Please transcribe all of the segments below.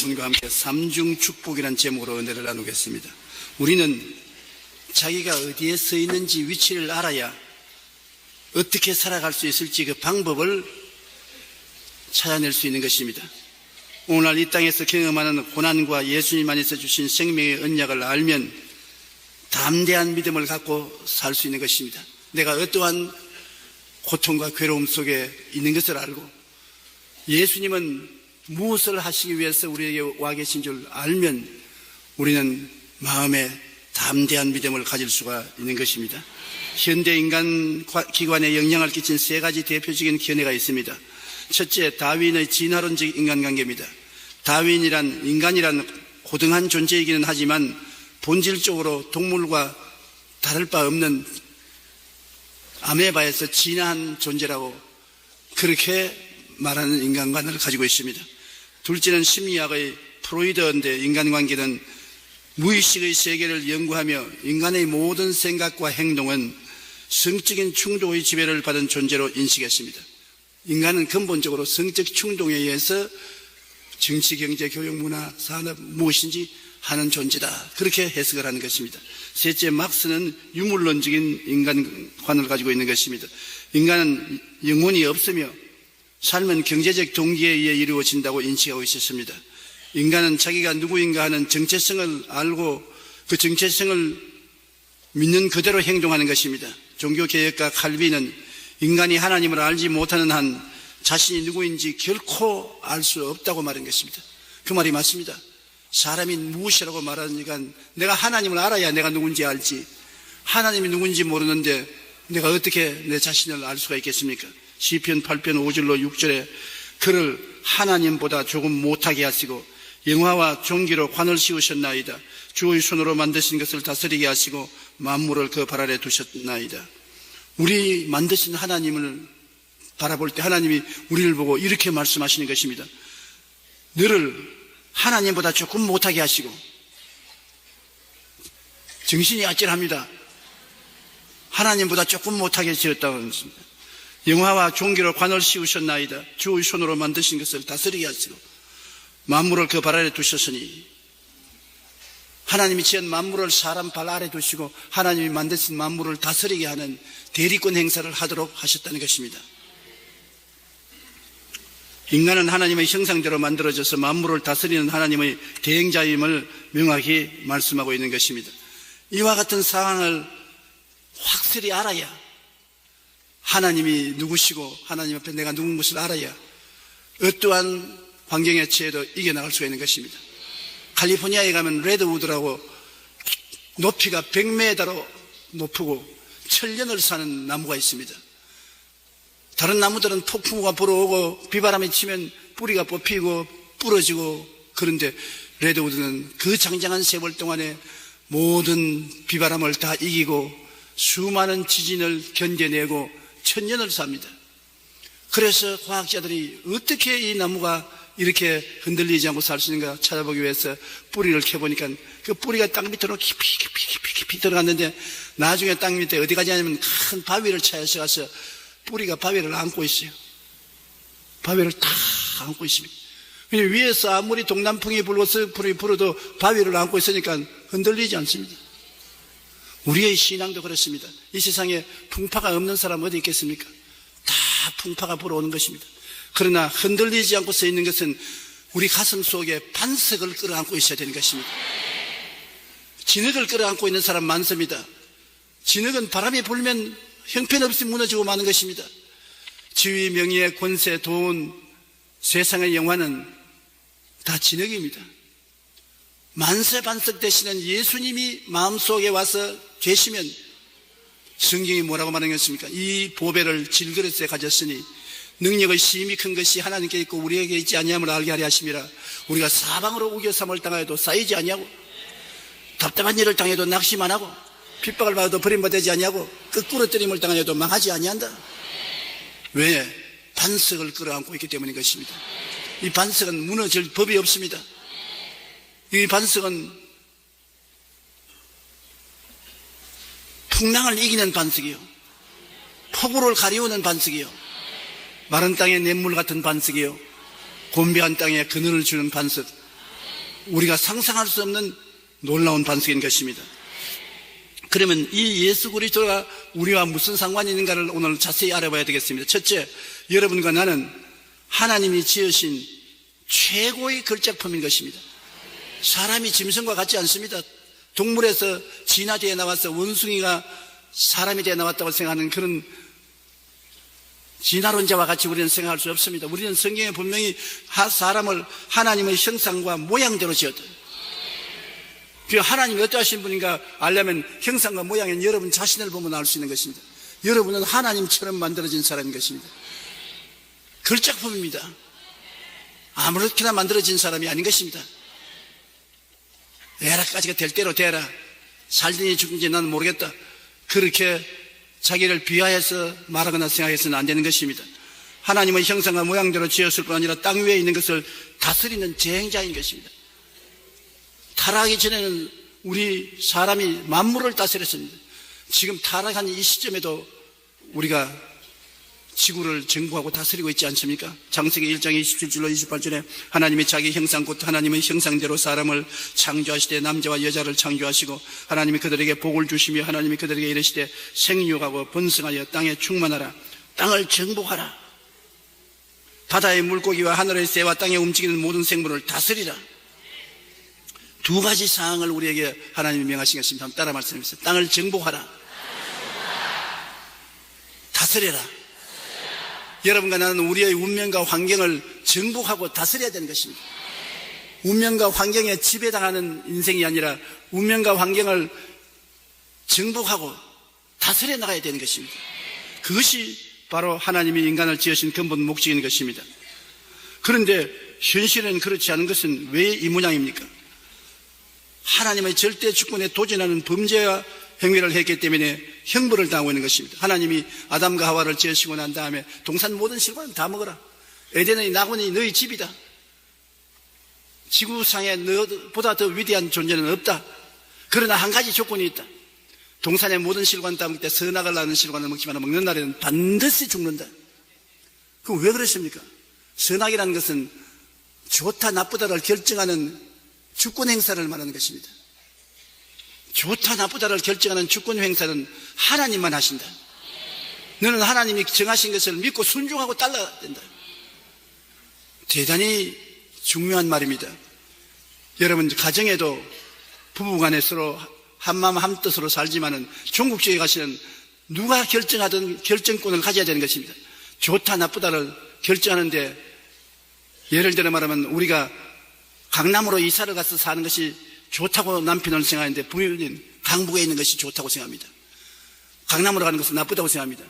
분과 함께 삼중 축복이라는 제목으로 은혜를 나누겠습니다. 우리는 자기가 어디에 서 있는지 위치를 알아야 어떻게 살아갈 수 있을지 그 방법을 찾아낼 수 있는 것입니다. 오늘날 이 땅에서 경험하는 고난과 예수님 안에서 주신 생명의 언약을 알면 담대한 믿음을 갖고 살 수 있는 것입니다. 내가 어떠한 고통과 괴로움 속에 있는 것을 알고 예수님은 무엇을 하시기 위해서 우리에게 와 계신 줄 알면 우리는 마음에 담대한 믿음을 가질 수가 있는 것입니다. 현대 인간 기관에 영향을 끼친 세 가지 대표적인 견해가 있습니다. 첫째, 다윈의 진화론적 인간관계입니다. 다윈이란 인간이란 고등한 존재이기는 하지만 본질적으로 동물과 다를 바 없는 아메바에서 진화한 존재라고 그렇게 말하는 인간관을 가지고 있습니다. 둘째는 심리학의 프로이드인데 인간관계는 무의식의 세계를 연구하며 인간의 모든 생각과 행동은 성적인 충동의 지배를 받은 존재로 인식했습니다. 인간은 근본적으로 성적 충동에 의해서 정치, 경제, 교육, 문화, 산업 무엇인지 하는 존재다. 그렇게 해석을 하는 것입니다. 셋째, 막스는 유물론적인 인간관을 가지고 있는 것입니다. 인간은 영혼이 없으며 삶은 경제적 동기에 의해 이루어진다고 인식하고 있었습니다. 인간은 자기가 누구인가 하는 정체성을 알고 그 정체성을 믿는 그대로 행동하는 것입니다. 종교개혁가 칼빈은 인간이 하나님을 알지 못하는 한 자신이 누구인지 결코 알 수 없다고 말한 것입니다. 그 말이 맞습니다. 사람이 무엇이라고 말하니까 내가 하나님을 알아야 내가 누군지 알지, 하나님이 누군지 모르는데 내가 어떻게 내 자신을 알 수가 있겠습니까? 시편 8편 5절로 6절에 그를 하나님보다 조금 못하게 하시고 영화와 종기로 관을 씌우셨나이다. 주의 손으로 만드신 것을 다스리게 하시고 만물을 그 발 아래 두셨나이다. 우리 만드신 하나님을 바라볼 때 하나님이 우리를 보고 이렇게 말씀하시는 것입니다. 너를 하나님보다 조금 못하게 하시고, 정신이 아찔합니다. 하나님보다 조금 못하게 지었다고 합니다. 영화와 종기로 관을 씌우셨나이다. 주의 손으로 만드신 것을 다스리게 하시고 만물을 그 발 아래 두셨으니, 하나님이 지은 만물을 사람 발 아래 두시고 하나님이 만드신 만물을 다스리게 하는 대리권 행사를 하도록 하셨다는 것입니다. 인간은 하나님의 형상대로 만들어져서 만물을 다스리는 하나님의 대행자임을 명확히 말씀하고 있는 것입니다. 이와 같은 상황을 확실히 알아야, 하나님이 누구시고 하나님 앞에 내가 누군 것을 알아야 어떠한 환경에 처해도 이겨나갈 수가 있는 것입니다. 칼리포니아에 가면 레드우드라고 높이가 100m로 높고 천년을 사는 나무가 있습니다. 다른 나무들은 폭풍우가 불어오고 비바람이 치면 뿌리가 뽑히고 부러지고, 그런데 레드우드는 그 장장한 세월 동안에 모든 비바람을 다 이기고 수많은 지진을 견뎌내고 천년을 삽니다. 그래서 과학자들이 어떻게 이 나무가 이렇게 흔들리지 않고 살 수 있는가 찾아보기 위해서 뿌리를 캐보니까 그 뿌리가 땅 밑으로 깊이 들어갔는데 나중에 땅 밑에 어디 가냐면 큰 바위를 찾아서 뿌리가 바위를 안고 있어요. 바위를 다 안고 있습니다. 위에서 아무리 동남풍이 불어서 불이 불어도 바위를 안고 있으니까 흔들리지 않습니다. 우리의 신앙도 그렇습니다. 이 세상에 풍파가 없는 사람 어디 있겠습니까? 다 풍파가 불어오는 것입니다. 그러나 흔들리지 않고 서 있는 것은 우리 가슴 속에 반석을 끌어안고 있어야 되는 것입니다. 진흙을 끌어안고 있는 사람 많습니다. 진흙은 바람이 불면 형편없이 무너지고 마는 것입니다. 지위, 명예, 권세, 돈, 세상의 영화는 다 진흙입니다. 만세 반석 되시는 예수님이 마음속에 와서 계시면 성경이 뭐라고 말하는 것입니까? 이 보배를 질그릇에 가졌으니 능력의 심히 큰 것이 하나님께 있고 우리에게 있지 아니함을 알게 하려 하심이라. 우리가 사방으로 우겨삼을 당하여도 쌓이지 아니하고 답답한 일을 당해도 낙심 안 하고 핍박을 받아도 버림받지 아니하고 끄꾸러뜨림을 당하여도 망하지 아니한다. 왜? 반석을 끌어안고 있기 때문인 것입니다. 이 반석은 무너질 법이 없습니다. 이 반석은 풍랑을 이기는 반석이요, 폭우를 가리우는 반석이요, 마른 땅에 냇물 같은 반석이요, 곤배한 땅에 그늘을 주는 반석, 우리가 상상할 수 없는 놀라운 반석인 것입니다. 그러면 이 예수 그리스도가 우리와 무슨 상관이 있는가를 오늘 자세히 알아봐야 되겠습니다. 첫째, 여러분과 나는 하나님이 지으신 최고의 걸작품인 것입니다. 사람이 짐승과 같지 않습니다. 동물에서 진화되어 나와서 원숭이가 사람이 되어 나왔다고 생각하는 그런 진화론자와 같이 우리는 생각할 수 없습니다. 우리는 성경에 분명히 사람을 하나님의 형상과 모양대로 지었다. 하나님이 어떠하신 분인가 알려면 형상과 모양은 여러분 자신을 보면 알 수 있는 것입니다. 여러분은 하나님처럼 만들어진 사람인 것입니다. 걸작품입니다. 아무렇게나 만들어진 사람이 아닌 것입니다. 에라까지가 될 대로 되라. 살든지 죽든지 나는 모르겠다. 그렇게 자기를 비하해서 말하거나 생각해서는 안 되는 것입니다. 하나님의 형상과 모양대로 지었을 뿐 아니라 땅 위에 있는 것을 다스리는 재행자인 것입니다. 타락하기 전에는 우리 사람이 만물을 다스렸습니다. 지금 타락한 이 시점에도 우리가 지구를 정부하고 다스리고 있지 않습니까? 창세기 1장 27절로 28절에 하나님이 자기 형상 곧 하나님의 형상대로 사람을 창조하시되 남자와 여자를 창조하시고 하나님이 그들에게 복을 주시며 하나님이 그들에게 이르시되 생육하고 번성하여 땅에 충만하라. 땅을 정복하라. 바다의 물고기와 하늘의 새와 땅에 움직이는 모든 생물을 다스리라. 두 가지 사항을 우리에게 하나님이 명하신 것입니다. 한번 따라 말씀해 주세요. 땅을 정복하라. 다스려라. 여러분과 나는 우리의 운명과 환경을 정복하고 다스려야 되는 것입니다. 운명과 환경에 지배당하는 인생이 아니라 운명과 환경을 정복하고 다스려 나가야 되는 것입니다. 그것이 바로 하나님이 인간을 지으신 근본 목적인 것입니다. 그런데 현실은 그렇지 않은 것은 왜 이 모양입니까? 하나님의 절대 주권에 도전하는 범죄와 행위를 했기 때문에 형벌을 당하고 있는 것입니다. 하나님이 아담과 하와를 지으시고 난 다음에 동산 모든 실과는 다 먹어라. 에덴의 낙원이 너희 집이다. 지구상에 너보다 더 위대한 존재는 없다. 그러나 한 가지 조건이 있다. 동산의 모든 실과는 다 먹을 때 선악을 낳는 실과는 먹지만 먹는 날에는 반드시 죽는다. 그럼 왜 그러십니까? 선악이라는 것은 좋다 나쁘다를 결정하는 주권 행사를 말하는 것입니다. 좋다 나쁘다를 결정하는 주권 행사는 하나님만 하신다. 너는 하나님이 정하신 것을 믿고 순종하고 따라야 된다. 대단히 중요한 말입니다. 여러분 가정에도 부부간에 서로 한마음 한뜻으로 살지만은 종국지에 가시는 누가 결정하든 결정권을 가져야 되는 것입니다. 좋다 나쁘다를 결정하는데 예를 들어 말하면 우리가 강남으로 이사를 가서 사는 것이 좋다고 남편은 생각하는데 부인은 강북에 있는 것이 좋다고 생각합니다. 강남으로 가는 것은 나쁘다고 생각합니다.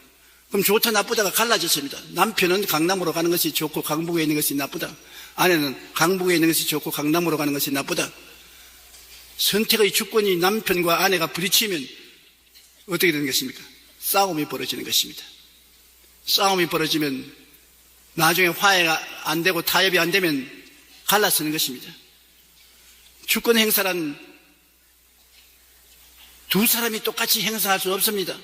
그럼 좋다 나쁘다가 갈라졌습니다. 남편은 강남으로 가는 것이 좋고 강북에 있는 것이 나쁘다. 아내는 강북에 있는 것이 좋고 강남으로 가는 것이 나쁘다. 선택의 주권이 남편과 아내가 부딪히면 어떻게 되는 것입니까? 싸움이 벌어지는 것입니다. 싸움이 벌어지면 나중에 화해가 안 되고 타협이 안 되면 갈라서는 것입니다. 주권 행사란 두 사람이 똑같이 행사할 수 없습니다.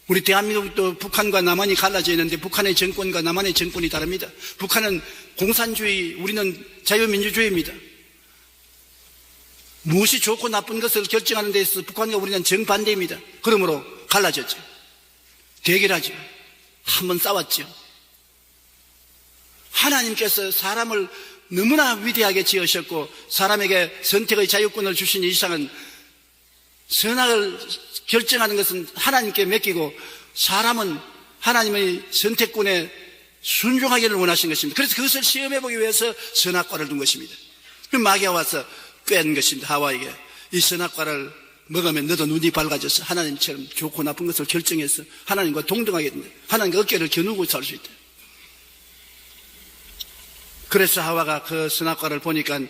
우리 대한민국도 북한과 남한이 갈라져 있는데 북한의 정권과 남한의 정권이 다릅니다. 북한은 공산주의, 우리는 자유민주주의입니다. 무엇이 좋고 나쁜 것을 결정하는 데 있어서 북한과 우리는 정반대입니다. 그러므로 갈라졌죠. 대결하죠. 한번 싸웠죠. 하나님께서 사람을 너무나 위대하게 지으셨고 사람에게 선택의 자유권을 주신 이상은 선악을 결정하는 것은 하나님께 맡기고 사람은 하나님의 선택권에 순종하기를 원하신 것입니다. 그래서 그것을 시험해보기 위해서 선악과를 둔 것입니다. 그럼 마귀가 와서 뺀 것입니다. 하와에게 이 선악과를 먹으면 너도 눈이 밝아져서 하나님처럼 좋고 나쁜 것을 결정해서 하나님과 동등하게 된다. 하나님과 어깨를 겨누고 살 수 있다. 그래서 하와가 그 선악과를 보니까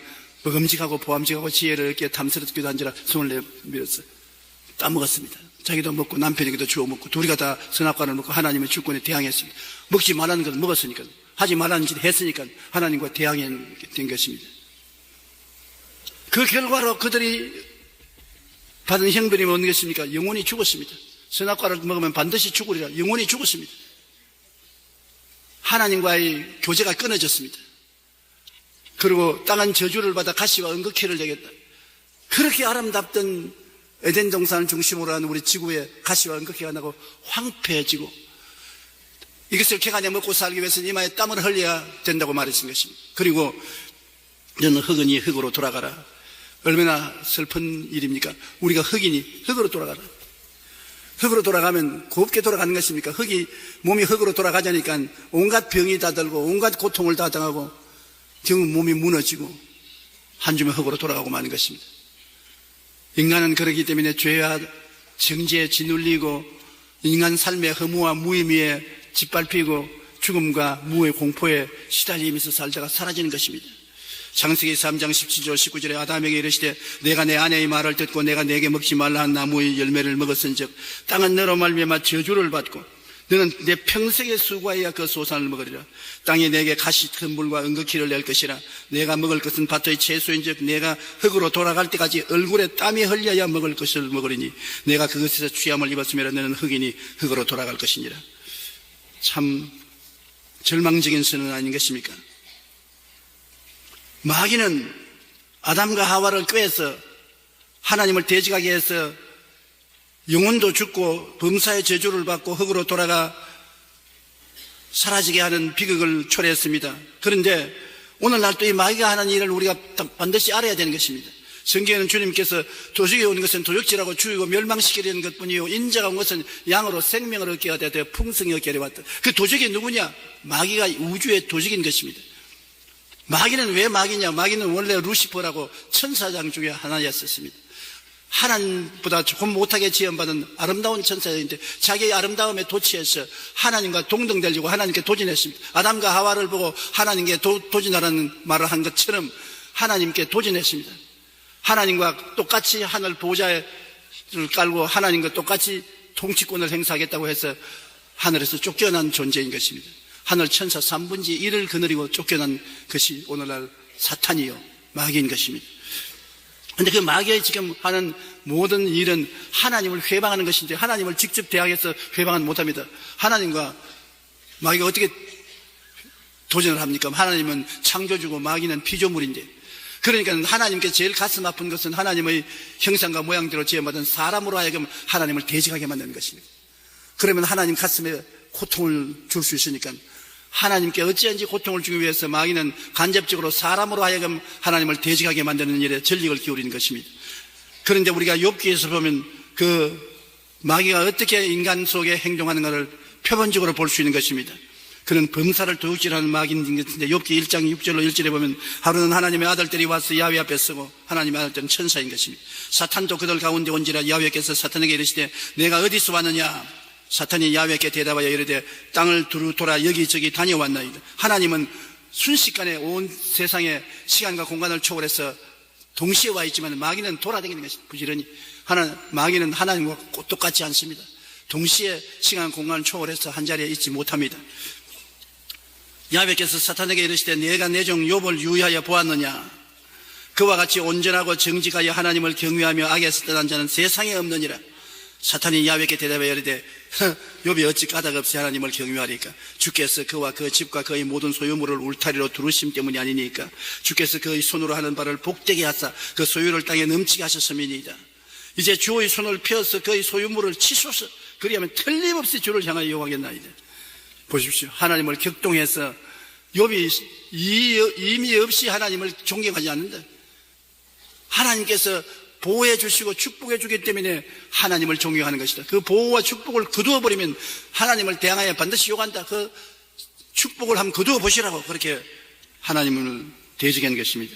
먹음직하고 보암직하고 지혜를 얻기에 탐스럽기도 한지라 손을 내밀어서 따먹었습니다. 자기도 먹고 남편에게도 주워 먹고 둘이가 다 선악과를 먹고 하나님의 주권에 대항했습니다. 먹지 말라는 것을 먹었으니까, 하지 말라는 짓을 했으니까 하나님과 대항된 것입니다. 그 결과로 그들이 받은 형벌이 뭐는 것입니까? 영혼이 죽었습니다. 선악과를 먹으면 반드시 죽으리라. 영혼이 죽었습니다. 하나님과의 교제가 끊어졌습니다. 그리고 땅은 저주를 받아 가시와 은극해를 내겠다. 그렇게 아름답던 에덴 동산을 중심으로 하는 우리 지구에 가시와 은극해가 나고 황폐해지고 이것을 개간에 먹고 살기 위해서는 이마에 땀을 흘려야 된다고 말했은 것입니다. 그리고 너는 흙이니 흙으로 돌아가라. 얼마나 슬픈 일입니까? 우리가 흙이니 흙으로 돌아가라. 흙으로 돌아가면 곱게 돌아가는 것입니까? 몸이 흙으로 돌아가자니까 온갖 병이 다 들고 온갖 고통을 다 당하고 결국 몸이 무너지고 한 줌의 흙으로 돌아가고 마는 것입니다. 인간은 그렇기 때문에 죄와 정죄에 짓눌리고 인간 삶의 허무와 무의미에 짓밟히고 죽음과 무의 공포에 시달리면서 살다가 사라지는 것입니다. 창세기 3장 17절 19절에 아담에게 이르시되 내가 내 아내의 말을 듣고 내가 내게 먹지 말라 한 나무의 열매를 먹었은즉 땅은 너로 말미암아 저주를 받고 너는 내 평생의 수고하여 그 소산을 먹으리라. 땅이 내게 가시 큰 물과 은극히를 낼 것이라. 내가 먹을 것은 밭의 채소인즉 내가 흙으로 돌아갈 때까지 얼굴에 땀이 흘려야 먹을 것을 먹으리니 내가 그것에서 취함을 입었으면 너는 흙이니 흙으로 돌아갈 것이니라. 참 절망적인 선언 아닌 것입니까? 마귀는 아담과 하와를 꾀해서 하나님을 대적하게 해서 영혼도 죽고 범사의 저주를 받고 흙으로 돌아가 사라지게 하는 비극을 초래했습니다. 그런데 오늘날 또 이 마귀가 하는 일을 우리가 반드시 알아야 되는 것입니다. 성경에는 주님께서 도적이 오는 것은 도적질하고 죽이고 멸망시키려는 것뿐이요 인자가 온 것은 양으로 생명을 얻게 하되 풍성히 얻게 하려 왔다. 그 도적이 누구냐? 마귀가 우주의 도적인 것입니다. 마귀는 왜 마귀냐? 마귀는 원래 루시퍼라고 천사장 중에 하나였었습니다. 하나님보다 조금 못하게 지원받은 아름다운 천사인데 자기의 아름다움에 도취해서 하나님과 동등되려고 하나님께 도전했습니다. 아담과 하와를 보고 하나님께 도전하라는 말을 한 것처럼 하나님께 도전했습니다. 하나님과 똑같이 하늘 보좌를 깔고 하나님과 똑같이 통치권을 행사하겠다고 해서 하늘에서 쫓겨난 존재인 것입니다. 하늘 천사 3분의 1을 거느리고 쫓겨난 것이 오늘날 사탄이요 마귀인 것입니다. 그런데 그 마귀의 지금 하는 모든 일은 하나님을 회방하는 것인데 하나님을 직접 대항해서 회방은 못합니다. 하나님과 마귀가 어떻게 도전을 합니까? 하나님은 창조주고 마귀는 피조물인데 그러니까 하나님께 제일 가슴 아픈 것은 하나님의 형상과 모양대로 지어받은 사람으로 하여금 하나님을 대적하게 만드는 것입니다. 그러면 하나님 가슴에 고통을 줄 수 있으니까 하나님께 어찌한지 고통을 주기 위해서 마귀는 간접적으로 사람으로 하여금 하나님을 대적하게 만드는 일에 전력을 기울이는 것입니다. 그런데 우리가 욥기에서 보면 그 마귀가 어떻게 인간 속에 행동하는가를 표본적으로 볼 수 있는 것입니다. 그는 범사를 도둑질하는 마귀인 것인데 욥기 1장 6절로 1절에 보면 하루는 하나님의 아들들이 와서 야훼 앞에 서고 하나님의 아들들은 천사인 것입니다. 사탄도 그들 가운데 온지라 야훼께서 사탄에게 이르시되 내가 어디서 왔느냐? 사탄이 야훼께 대답하여 이르되 땅을 두루 돌아 여기저기 다녀왔나이다. 하나님은 순식간에 온 세상의 시간과 공간을 초월해서 동시에 와 있지만 마귀는 돌아다니는 것입니다. 부지런히 마귀는 하나님과 똑같지 않습니다. 동시에 시간 공간을 초월해서 한 자리에 있지 못합니다. 야훼께서 사탄에게 이르시되 내가 내 종 욥을 유의하여 보았느냐? 그와 같이 온전하고 정직하여 하나님을 경외하며 악에서 떠난 자는 세상에 없느니라. 사탄이 야훼께 대답하여 이르되 욥이 어찌 까닭없이 하나님을 경외하리까? 주께서 그와 그 집과 그의 모든 소유물을 울타리로 두르심 때문이 아니니까? 주께서 그의 손으로 하는 바를 복되게 하사 그 소유를 땅에 넘치게 하셨음이니이다. 이제 주의 손을 펴서 그의 소유물을 치소서. 그리하면 틀림없이 주를 향하여 요구하겠나이다. 보십시오. 하나님을 격동해서 욥이 의미 없이 하나님을 존경하지 않는다. 하나님께서 보호해 주시고 축복해 주기 때문에 하나님을 존경하는 것이다. 그 보호와 축복을 거두어 버리면 하나님을 대항하여 반드시 욕한다. 그 축복을 한번 거두어 보시라고 그렇게 하나님을 대적한 것입니다.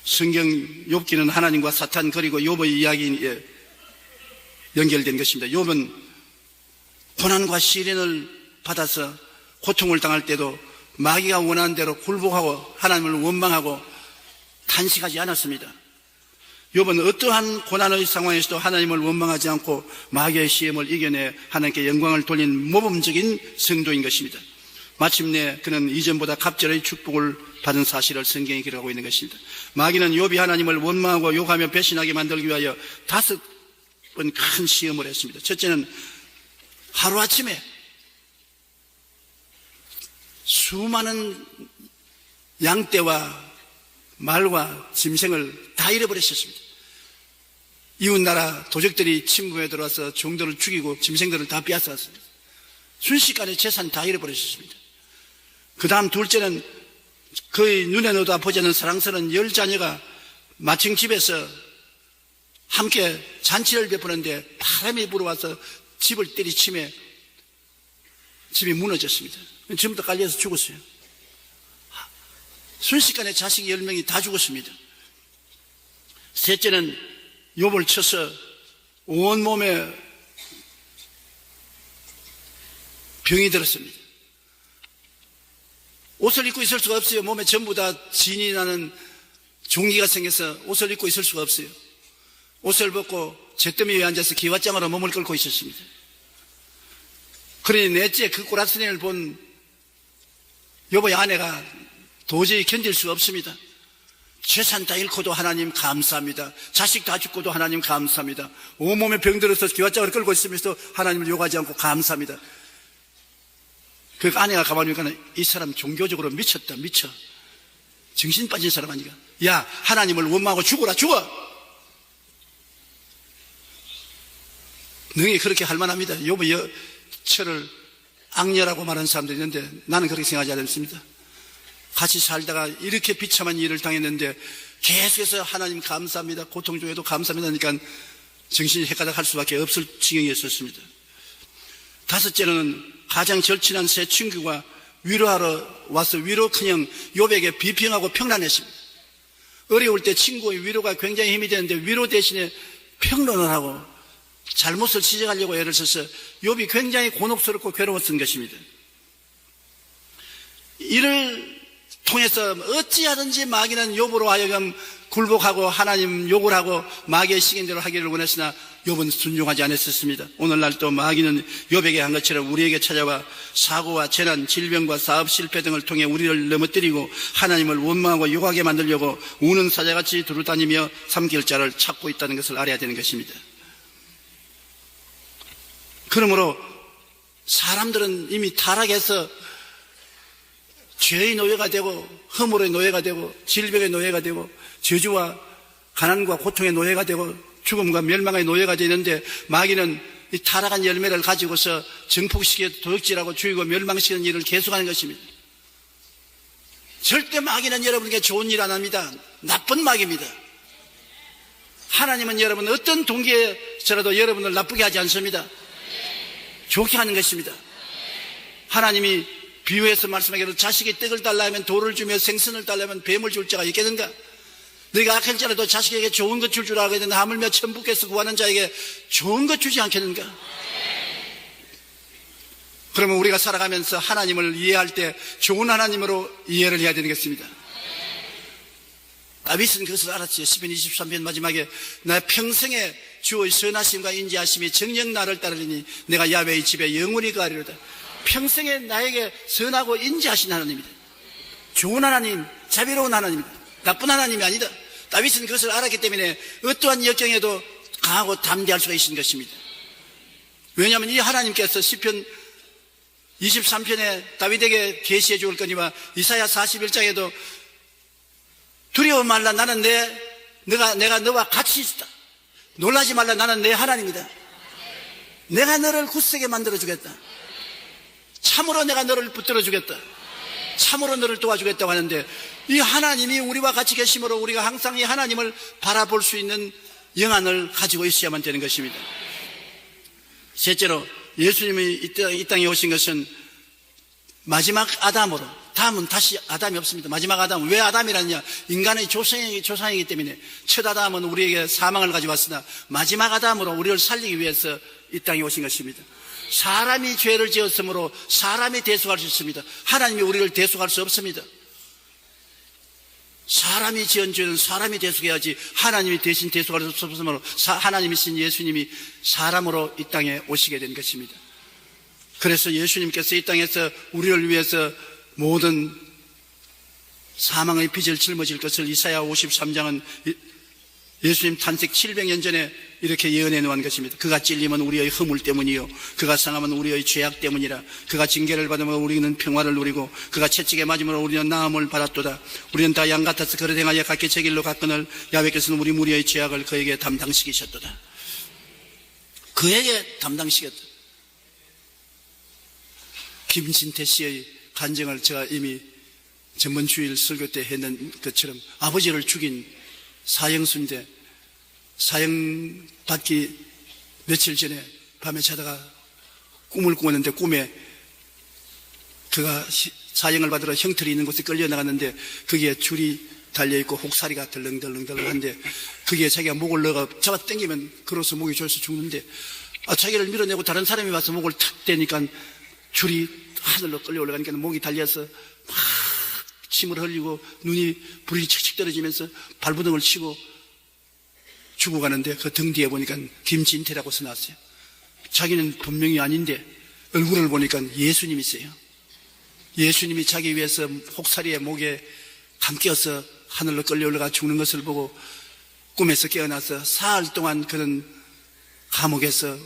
성경 욥기는 하나님과 사탄 그리고 욥의 이야기에 연결된 것입니다. 욥은 고난과 시련을 받아서 고통을 당할 때도 마귀가 원하는 대로 굴복하고 하나님을 원망하고 탄식하지 않았습니다. 욥은 어떠한 고난의 상황에서도 하나님을 원망하지 않고 마귀의 시험을 이겨내 하나님께 영광을 돌린 모범적인 성도인 것입니다. 마침내 그는 이전보다 갑절의 축복을 받은 사실을 성경에 기록하고 있는 것입니다. 마귀는 욥이 하나님을 원망하고 욕하며 배신하게 만들기 위하여 5번 큰 시험을 했습니다. 첫째는 하루아침에 수많은 양떼와 말과 짐승을 다 잃어버리셨습니다. 이웃나라 도적들이 침공에 들어와서 종들을 죽이고 짐승들을 다 빼앗았습니다. 순식간에 재산 다 잃어버리셨습니다. 그 다음 둘째는 그의 눈에 넣어도 보지 않는 사랑스러운 10자녀가 마침 집에서 함께 잔치를 베푸는데 바람이 불어와서 집을 때리치며 집이 무너졌습니다. 지금부터 깔려서 죽었어요. 순식간에 자식 10명이 다 죽었습니다. 셋째는 욥을 쳐서 온몸에 병이 들었습니다. 옷을 입고 있을 수가 없어요. 몸에 전부 다 진이 나는 종기가 생겨서 옷을 입고 있을 수가 없어요. 옷을 벗고 잿더미 위에 앉아서 기왓장으로 몸을 끌고 있었습니다. 그러니 넷째 그 꼬라스니를 본 욥의 아내가 도저히 견딜 수가 없습니다. 재산 다 잃고도 하나님 감사합니다. 자식 다 죽고도 하나님 감사합니다. 온몸에 병들어서 기왓장을 끌고 있으면서도 하나님을 욕하지 않고 감사합니다. 그 아내가 가만히 보니까 이 사람 종교적으로 미쳤다, 미쳐. 정신 빠진 사람 아니까. 야, 하나님을 원망하고 죽어라, 죽어! 능히 그렇게 할 만합니다. 욥의 처를 악녀라고 말하는 사람들이 있는데 나는 그렇게 생각하지 않습니다. 같이 살다가 이렇게 비참한 일을 당했는데 계속해서 하나님 감사합니다, 고통 중에도 감사합니다 하니까 정신이 헷가닥 할 수밖에 없을 지경이었습니다. 다섯째는 가장 절친한 세 친구가 위로하러 와서 위로커녕 욥에게 비평하고 평란했습니다. 어려울 때 친구의 위로가 굉장히 힘이 되는데 위로 대신에 평론을 하고 잘못을 지적하려고 애를 써서 욥이 굉장히 곤혹스럽고 괴로웠던 것입니다. 이를 통해서 어찌하든지 마귀는 욥으로 하여금 굴복하고 하나님 욕을 하고 마귀의 시킨대로 하기를 원했으나 욥은 순종하지 않았었습니다. 오늘날 또 마귀는 욥에게 한 것처럼 우리에게 찾아와 사고와 재난, 질병과 사업 실패 등을 통해 우리를 넘어뜨리고 하나님을 원망하고 욕하게 만들려고 우는 사자같이 두루다니며 삼킬 자를 찾고 있다는 것을 알아야 되는 것입니다. 그러므로 사람들은 이미 타락해서 죄의 노예가 되고 허물의 노예가 되고 질병의 노예가 되고 저주와 가난과 고통의 노예가 되고 죽음과 멸망의 노예가 되는데 마귀는 이 타락한 열매를 가지고서 정폭시켜 도둑질하고 죽이고 멸망시키는 일을 계속하는 것입니다. 절대 마귀는 여러분에게 좋은 일 안 합니다. 나쁜 마귀입니다. 하나님은 여러분 어떤 동기에서라도 여러분을 나쁘게 하지 않습니다. 좋게 하는 것입니다. 하나님이 비유해서 말씀하기로 자식이 떡을 달라 하면 돌을 주며 생선을 달라 하면 뱀을 줄 자가 있겠는가? 너희가 악한 자라도 자식에게 좋은 것 줄 줄 알아야 되는데 하물며 천부께서 구하는 자에게 좋은 것 주지 않겠는가? 그러면 우리가 살아가면서 하나님을 이해할 때 좋은 하나님으로 이해를 해야 되는 것입니다. 다윗은 그것을 알았지요. 시편 23편 마지막에 나 평생에 주의 선하심과 인지하심이 정녕 나를 따르리니 내가 야훼의 집에 영원히 거하리로다. 평생에 나에게 선하고 인지하신 하나님이다. 좋은 하나님, 자비로운 하나님이다. 나쁜 하나님이 아니다. 다윗은 그것을 알았기 때문에 어떠한 역경에도 강하고 담대할 수가 있는 것입니다. 왜냐하면 이 하나님께서 시편 23편에 다윗에게 계시해 주올 거니와 이사야 41장에도 두려워 말라 나는 내가 너와 같이 있다. 놀라지 말라 나는 내 하나님이다. 내가 너를 굳세게 만들어 주겠다. 참으로 내가 너를 붙들어 주겠다. 참으로 너를 도와주겠다고 하는데 이 하나님이 우리와 같이 계심으로 우리가 항상 이 하나님을 바라볼 수 있는 영안을 가지고 있어야만 되는 것입니다. 셋째로 예수님이 이 땅에 오신 것은 마지막 아담으로, 다음은 다시 아담이 없습니다. 마지막 아담. 왜 아담이라느냐? 인간의 조상이기 때문에 첫 아담은 우리에게 사망을 가져왔으나 마지막 아담으로 우리를 살리기 위해서 이 땅에 오신 것입니다. 사람이 죄를 지었으므로 사람이 대속할 수 있습니다. 하나님이 우리를 대속할 수 없습니다. 사람이 지은 죄는 사람이 대속해야지 하나님이 대신 대속할 수 없으므로 하나님이신 예수님이 사람으로 이 땅에 오시게 된 것입니다. 그래서 예수님께서 이 땅에서 우리를 위해서 모든 사망의 빚을 짊어질 것을 이사야 53장은 예수님 탄생 700년 전에 이렇게 예언해 놓은 것입니다. 그가 찔림은 우리의 허물 때문이요 그가 상함은 우리의 죄악 때문이라. 그가 징계를 받으면 우리는 평화를 누리고 그가 채찍에 맞으므로 우리는 나음을 받았도다. 우리는 다 양 같아서 그릇 행하여 각기 제 길로 갔거늘 야훼께서는 우리 무리의 죄악을 그에게 담당시키셨도다. 그에게 담당시켰다. 김진태 씨의 간증을 제가 이미 전번 주일 설교 때 했는 것처럼 아버지를 죽인 사형수인데 사형 받기 며칠 전에 밤에 자다가 꿈을 꾸었는데 꿈에 그가 사형을 받으러 형틀이 있는 곳에 끌려나갔는데 거기에 줄이 달려있고 혹사리가 덜렁덜렁덜렁한데 거기에 자기가 목을 넣어가 잡아 당기면 걸어서 목이 졸서 죽는데 자기를 밀어내고 다른 사람이 와서 목을 탁 대니까 줄이 하늘로 끌려 올라가니까 목이 달려서 막 침을 흘리고 눈이 불이 칙칙 떨어지면서 발부둥을 치고 죽어가는데 그 등 뒤에 보니까 김진태라고 써놨어요. 자기는 분명히 아닌데 얼굴을 보니까 예수님이세요. 예수님이 자기 위해서 혹사리에 목에 감겨서 하늘로 끌려 올라가 죽는 것을 보고 꿈에서 깨어나서 사흘 동안 그런 감옥에서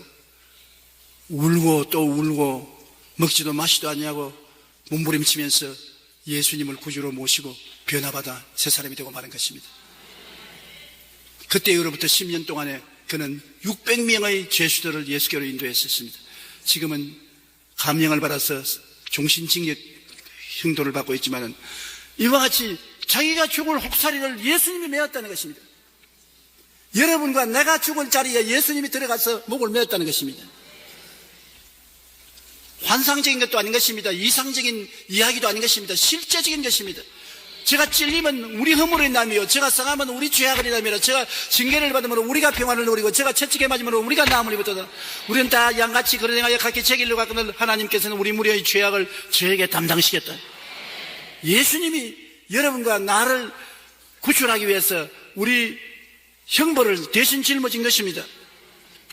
울고 또 울고 먹지도 마시도 않냐고 몸부림치면서 예수님을 구주로 모시고 변화받아 새 사람이 되고 마는 것입니다. 그때 이후로부터 10년 동안에 그는 600명의 죄수들을 예수교로 인도했었습니다. 지금은 감형을 받아서 종신징역 형도를 받고 있지만 이와 같이 자기가 죽을 혹사리를 예수님이 메었다는 것입니다. 여러분과 내가 죽을 자리에 예수님이 들어가서 목을 메었다는 것입니다. 환상적인 것도 아닌 것입니다. 이상적인 이야기도 아닌 것입니다. 실제적인 것입니다. 제가 찔리면 우리 허물이 남이요 제가 상하면 우리 죄악이 남이라. 제가 징계를 받으면 우리가 평안을 누리고 제가 채찍에 맞으면 우리가 나음을 입었다. 우리는 다 양같이 그릇 행하여 각기 제 길로 갔거늘 하나님께서는 우리 무리의 죄악을 저에게 담당시켰다. 예수님이 여러분과 나를 구출하기 위해서 우리 형벌을 대신 짊어진 것입니다.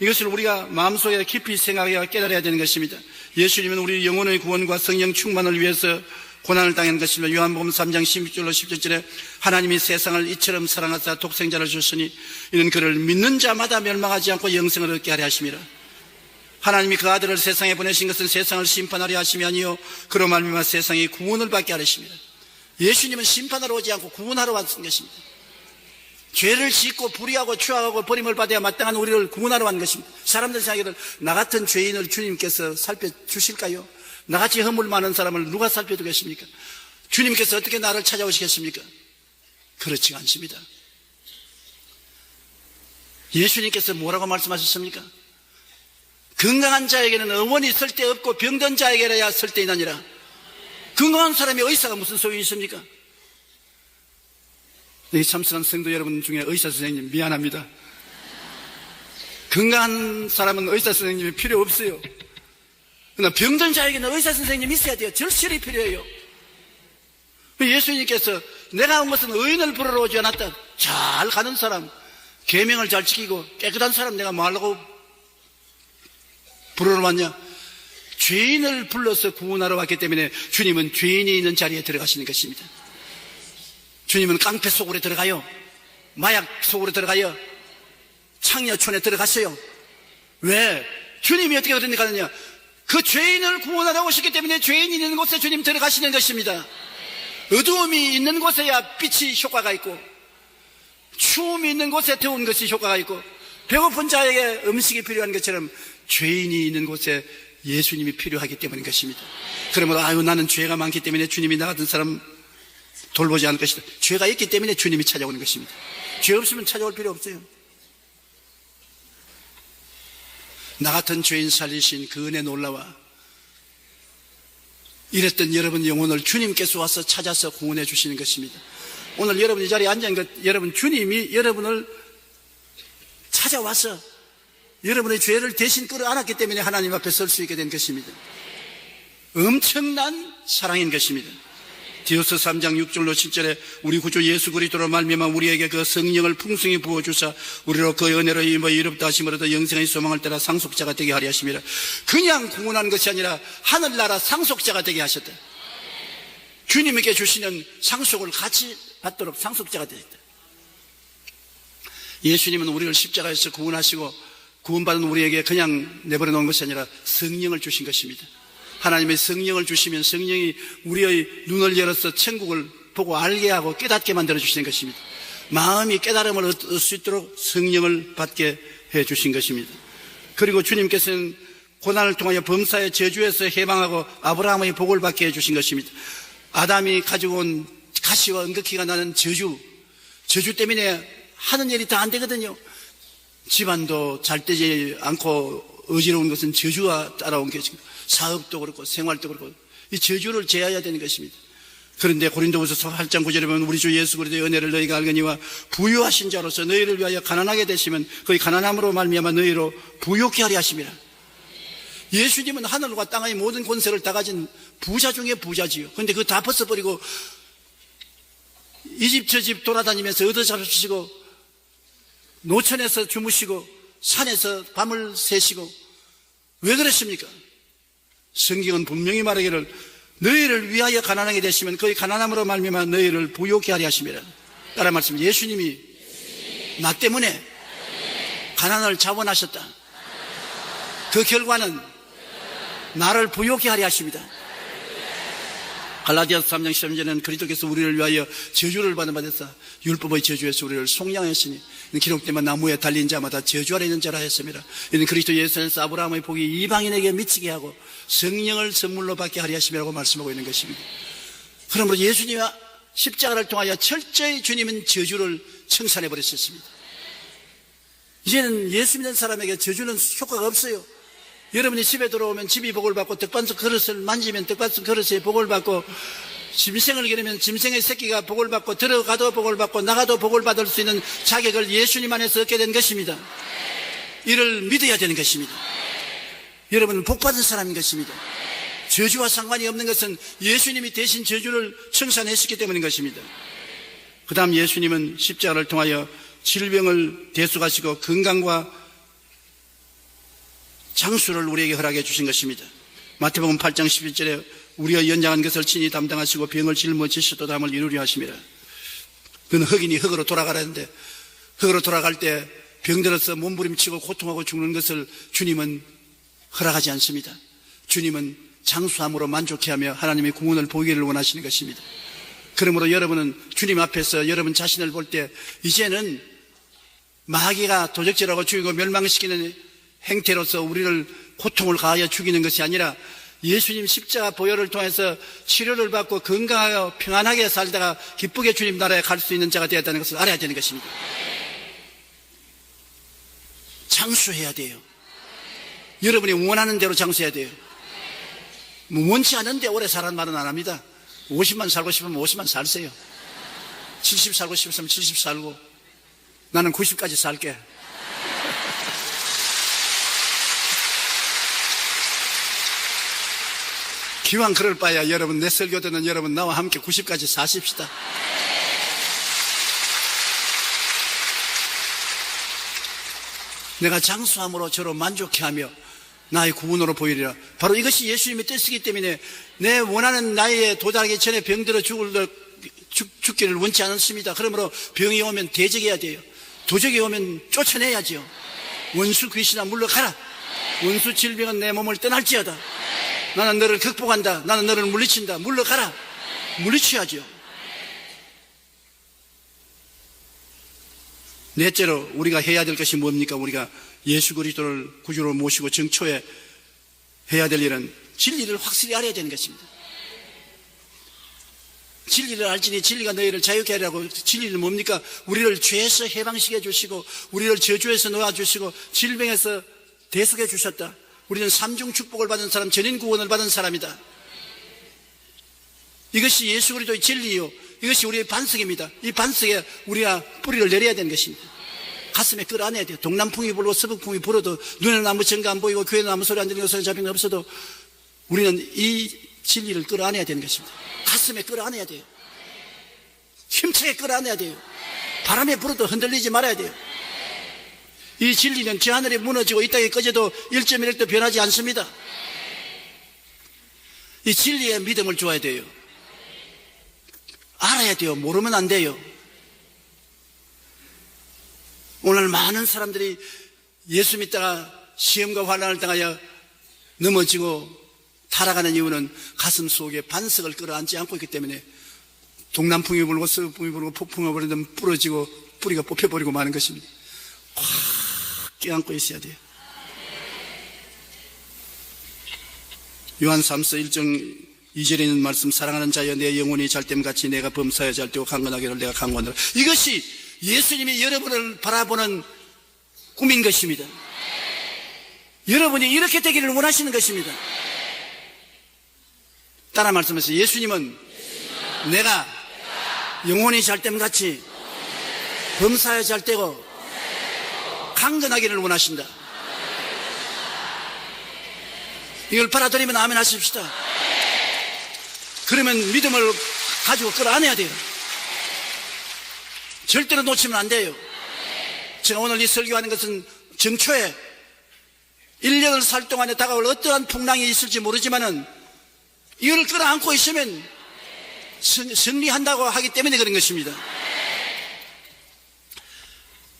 이것을 우리가 마음속에 깊이 생각하여 깨달아야 되는 것입니다. 예수님은 우리 영혼의 구원과 성령 충만을 위해서 고난을 당한 것입니다. 요한복음 3장 16절로 17절에 하나님이 세상을 이처럼 사랑하사 독생자를 주셨으니 이는 그를 믿는 자마다 멸망하지 않고 영생을 얻게 하려 하심이라. 하나님이 그 아들을 세상에 보내신 것은 세상을 심판하려 하심이 아니요 그로 말미암아 세상이 구원을 받게 하려 하심이라. 예수님은 심판하러 오지 않고 구원하러 왔은 것입니다. 죄를 짓고 불의하고 추악하고 버림을 받아야 마땅한 우리를 구원하러 온 것입니다. 사람들 생각에는 나 같은 죄인을 주님께서 살펴주실까요? 나같이 허물 많은 사람을 누가 살펴두겠습니까? 주님께서 어떻게 나를 찾아오시겠습니까? 그렇지가 않습니다. 예수님께서 뭐라고 말씀하셨습니까? 건강한 자에게는 의원이 쓸데없고 병든 자에게야 쓸데있느니라. 건강한 사람이 의사가 무슨 소용이 있습니까? 여기 참선한 성도 여러분 중에 의사 선생님 미안합니다. 건강한 사람은 의사 선생님이 필요 없어요. 그러나 병든 자에게는 의사 선생님이 있어야 돼요. 절실히 필요해요. 예수님께서 내가 온 것은 의인을 부르러 오지 않았다. 잘 가는 사람, 계명을 잘 지키고 깨끗한 사람 내가 뭐 하려고 부르러 왔냐? 죄인을 불러서 구원하러 왔기 때문에 주님은 죄인이 있는 자리에 들어가시는 것입니다. 주님은 깡패 속으로 들어가요. 마약 속으로 들어가요. 창녀촌에 들어갔어요. 왜? 주님이 어떻게 그러느냐? 그 죄인을 구원하러 오셨기 때문에 죄인이 있는 곳에 주님 들어가시는 것입니다. 어두움이 있는 곳에야 빛이 효과가 있고 추움이 있는 곳에 더운 것이 효과가 있고 배고픈 자에게 음식이 필요한 것처럼 죄인이 있는 곳에 예수님이 필요하기 때문인 것입니다. 그러므로 나는 죄가 많기 때문에 주님이 나 같은 사람 돌보지 않을 것이다. 죄가 있기 때문에 주님이 찾아오는 것입니다. 죄 없으면 찾아올 필요 없어요. 나 같은 죄인 살리신 그 은혜 놀라와 이랬던 여러분 영혼을 주님께서 와서 찾아서 구원해 주시는 것입니다. 오늘 여러분 이 자리에 앉은 것 여러분 주님이 여러분을 찾아와서 여러분의 죄를 대신 끌어안았기 때문에 하나님 앞에 설 수 있게 된 것입니다. 엄청난 사랑인 것입니다. 디오스 3장 6절로 7절에 우리 구주 예수 그리스도로 말미암아 우리에게 그 성령을 풍성히 부어주사 우리로 그 은혜로 임하 이롭다 하심으로도 영생의 소망을 따라 상속자가 되게 하려 하심이라. 그냥 구원한 것이 아니라 하늘나라 상속자가 되게 하셨다. 주님에게 주시는 상속을 같이 받도록 상속자가 되었다. 예수님은 우리를 십자가에서 구원하시고 구원받은 우리에게 그냥 내버려 놓은 것이 아니라 성령을 주신 것입니다. 하나님의 성령을 주시면 성령이 우리의 눈을 열어서 천국을 보고 알게 하고 깨닫게 만들어 주시는 것입니다. 마음이 깨달음을 얻을 수 있도록 성령을 받게 해 주신 것입니다. 그리고 주님께서는 고난을 통하여 범사의 저주에서 해방하고 아브라함의 복을 받게 해 주신 것입니다. 아담이 가지고 온 가시와 은극기가 나는 저주 때문에 하는 일이 다 안 되거든요. 집안도 잘 되지 않고 어지러운 것은 저주가 따라온 것이고, 사업도 그렇고 생활도 그렇고 이 저주를 제어해야 되는 것입니다. 그런데 고린도후서 8장 9절에 보면 우리 주 예수 그리스도의 은혜를 너희가 알거니와 부유하신 자로서 너희를 위하여 가난하게 되시면 그의 가난함으로 말미암아 너희로 부욕케 하려 하심이라. 예수님은 하늘과 땅의 모든 권세를 다 가진 부자 중에 부자지요. 그런데 그거 다 벗어버리고 이 집 저 집 돌아다니면서 얻어잡으시고 노천에서 주무시고 산에서 밤을 새시고 왜 그러십니까? 성경은 분명히 말하기를 너희를 위하여 가난하게 되시면 그의 가난함으로 말미암아 너희를 부욕케 하려 하심이라. 따라 말씀, 예수님이 나 때문에 가난을 자원하셨다. 그 결과는 나를 부욕케 하려 하십니다. 갈라디아서 3장 13절에는 그리스도께서 우리를 위하여 저주를 받은 바되사 율법의 저주에서 우리를 속량하였으니 기록되면 나무에 달린 자마다 저주 아래 있는 자라 했습니다. 이는 그리스도 예수 안에서 아브라함의 복이 이방인에게 미치게 하고 성령을 선물로 받게 하려 하심이라고 말씀하고 있는 것입니다. 그러므로 예수님의 십자가를 통하여 철저히 주님은 저주를 청산해 버렸습니다. 이제는 예수 믿는 사람에게 저주는 효과가 없어요. 여러분이 집에 들어오면 집이 복을 받고 떡반석 그릇을 만지면 떡반석 그릇에 복을 받고 짐승을 기르면 짐승의 새끼가 복을 받고 들어가도 복을 받고 나가도 복을 받을 수 있는 자격을 예수님 안에서 얻게 된 것입니다. 이를 믿어야 되는 것입니다. 여러분은 복받은 사람인 것입니다. 저주와 상관이 없는 것은 예수님이 대신 저주를 청산했기 때문인 것입니다. 그 다음 예수님은 십자가를 통하여 질병을 대속하시고 건강과 장수를 우리에게 허락해 주신 것입니다. 마태복음 8장 11절에 우리가 연장한 것을 친히 담당하시고 병을 짊어지시도 담을 이루려 하심이라. 그는 흑인이 흑으로 돌아가라는데 흑으로 돌아갈 때 병들어서 몸부림치고 고통하고 죽는 것을 주님은 허락하지 않습니다. 주님은 장수함으로 만족해 하며 하나님의 구원을 보기를 원하시는 것입니다. 그러므로 여러분은 주님 앞에서 여러분 자신을 볼 때 이제는 마귀가 도적질하고 죽이고 멸망시키는 행태로서 우리를 고통을 가하여 죽이는 것이 아니라 예수님 십자가 보혈을 통해서 치료를 받고 건강하여 평안하게 살다가 기쁘게 주님 나라에 갈 수 있는 자가 되었다는 것을 알아야 되는 것입니다. 장수해야 돼요. 여러분이 원하는 대로 장수해야 돼요. 원치 않은데 오래 살라는 말은 안 합니다. 50만 살고 싶으면 50만 살세요. 70 살고 싶으면 70 살고 나는 90까지 살게. 기왕 그럴 바야 여러분, 내 설교 듣는 여러분 나와 함께 90까지 사십시다. 내가 장수함으로 저로 만족해 하며 나의 구원으로 보이리라. 바로 이것이 예수님의 뜻이기 때문에 내 원하는 나이에 도달하기 전에 병들어 죽기를 원치 않습니다. 그러므로 병이 오면 대적해야 돼요. 도적이 오면 쫓아내야죠. 원수 귀신아 물러가라. 원수 질병은 내 몸을 떠날지어다. 나는 너를 극복한다. 나는 너를 물리친다. 물러가라. 물리쳐야죠. 넷째로 우리가 해야 될 것이 뭡니까? 우리가 예수 그리스도를 구주로 모시고 정초에 해야 될 일은 진리를 확실히 알아야 되는 것입니다. 진리를 알지니 진리가 너희를 자유케 하리라고. 진리는 뭡니까? 우리를 죄에서 해방시켜 주시고 우리를 저주에서 놓아주시고 질병에서 대속해 주셨다. 우리는 삼중 축복을 받은 사람, 전인 구원을 받은 사람이다. 이것이 예수 그리스도의 진리요, 이것이 우리의 반석입니다. 이 반석에 우리가 뿌리를 내려야 되는 것입니다. 가슴에 끌어안아야 돼요. 동남풍이 불고 서북풍이 불어도 눈에는 아무 증거 안 보이고 귀에는 아무 소리 안 들리고 손에 잡힌 게 없어도 우리는 이 진리를 끌어안아야 되는 것입니다. 가슴에 끌어안아야 돼요. 힘차게 끌어안아야 돼요. 바람에 불어도 흔들리지 말아야 돼요. 이 진리는 저 하늘이 무너지고 이 땅이 꺼져도 1.1도 변하지 않습니다. 이 진리에 믿음을 줘야 돼요. 알아야 돼요. 모르면 안 돼요. 오늘 많은 사람들이 예수 믿다가 시험과 환난을 당하여 넘어지고 타락하는 이유는 가슴 속에 반석을 끌어안지 않고 있기 때문에 동남풍이 불고 서풍이 불고 폭풍이 불면 부러지고 뿌리가 뽑혀버리고 마는 것입니다. 꽉 껴안고 있어야 돼요. 요한 3서 1장 2절에 있는 말씀, 사랑하는 자여 내 영혼이 잘됨같이 내가 범사에 잘되고 강건하기를 내가 강건하라. 이것이 예수님이 여러분을 바라보는 꿈인 것입니다. 여러분이 이렇게 되기를 원하시는 것입니다. 따라 말씀하세요. 예수님은 내가 영혼이 잘됨같이 범사에 잘되고 강건하기를 원하신다. 이걸 받아들이면 아멘 하십시다. 그러면 믿음을 가지고 끌어안아야 돼요. 절대로 놓치면 안 돼요. 제가 오늘 이 설교하는 것은 정초에 1년을 살 동안에 다가올 어떠한 풍랑이 있을지 모르지만은 이걸 끌어안고 있으면 승리한다고 하기 때문에 그런 것입니다.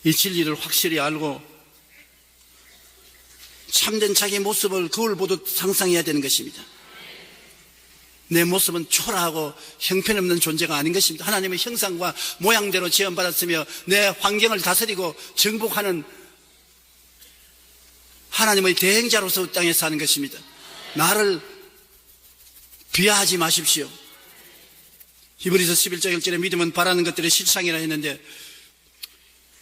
이 진리를 확실히 알고 참된 자기 모습을 거울 보듯 상상해야 되는 것입니다. 내 모습은 초라하고 형편없는 존재가 아닌 것입니다. 하나님의 형상과 모양대로 지음받았으며 내 환경을 다스리고 정복하는 하나님의 대행자로서 땅에 사는 것입니다. 나를 비하하지 마십시오. 히브리서 11장 1절에 믿음은 바라는 것들의 실상이라 했는데,